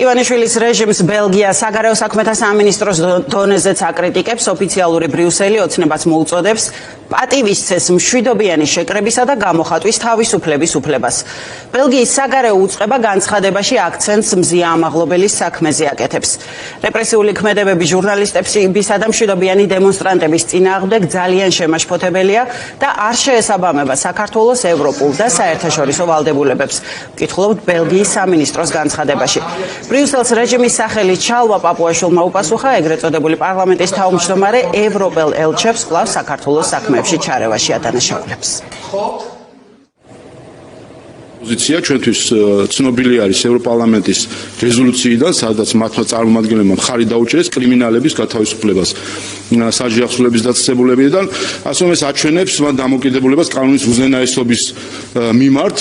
ივანიშვილის რეჟიმს ბელგია საგარეო საქმეთა სამინისტროს დონეზეც აკრიტიკებს, ოფიციალური ბრიუსელი ოცნებას მოუწოდებს პატივისცეს მშვიდობიანი შეკრებისა და გამოხატვის თავისუფლების უფლებას. ბელგიის საგარეო უწყება განცხადებაში აქცენტს მზია ამაღლობელის საქმეზე აკეთებს. რეპრესიული ქმედებები ჟურნალისტებისა და მშვიდობიანი დემონსტრანტების წინააღმდეგ ძალიან შემაშფოთებელია და არ შეესაბამება საქართველოს ევროპულ და საერთაშორისო ვალდებულებებს. ვკითხულობთ ბელგიის სამინისტროს განცხადებაში. ბრიუსელს რეჟიმის სახელით ჩალვა პაპუაშვილმა უპასუხა ეგრეთ წოდებული პარლამენტის თავმჯდომარე ევროპელ ელჩებს კვლავ საქართველოს საქმეებში ჩარევაში ადანაშაულებს. პოზიცია ჩვენთვის ცნობილი არის ევროპარლამენტის რეზოლუციიდან, სადაც მათმა წარმომადგენლებმა მხარი დაუჭერეს კრიმინალების გათავისუფლებას საჯარო ახსნილების დაწესებულებიდან, ასე რომ ეს აჩვენებს მათ დამოკიდებულებას კანონის უზენაესობის მიმართ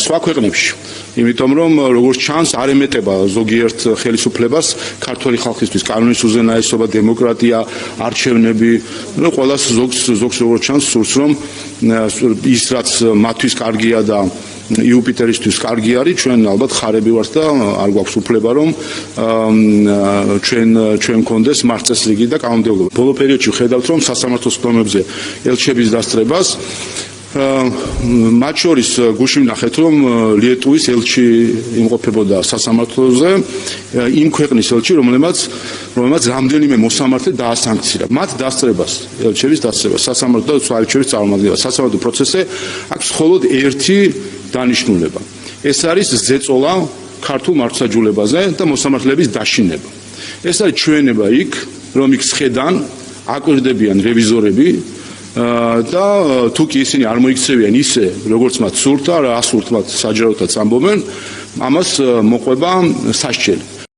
სხვა ქვეყნებში. იმიტომ რომ როგორც ჩანს არ ემეტება ზოგიერთ ხელისუფლებას ქართული ხალხისთვის კანონის უზენაესობა, დემოკრატია, არჩევნები, ყველას ზოგს როგორც ჩანს სურს რომ ის რაც მათთვის კარგია და იუპიტერისთვის კარგი არის, ჩვენ ალბათ ხარები ვართ და არ გვაქვს უფლება რომ ჩვენ გქონდეს მარწესრიგი და კანონმდებლობა. ბოლო პერიოდში ვხედავთ რომ სასამართლოს დონეზე ელჩების დასწრებას მათ შორის გუშინ ვნახეთ რომ ლიეტუვის ელჩი იმყოფებოდა სასამართლოზე, იმ ქვეყნის ელჩი რომელმაც რამდენიმე მოსამართლე დაასანქცია. მათ დასწრებას, ელჩების დასწრებას, სასამართლო და სხვა ელჩების წარმომადგენლებს სასამართლო პროცესზე აქვს მხოლოდ ერთი დანიშნულება. ეს არის ზეწოლა ქართულ მართლმსაჯულებაზე და მოსამართლეების დაშინება. ეს არის ჩვენება იქ, რომ იქ სხედან აკვირდებიან რევიზორები და თუ კი ისინი არ მოიქცევიან ისე, როგორც მათ სურთ და რა ასურთ მათ საჯაროდაც ამბობენ, ამას მოყვება სასჯელი.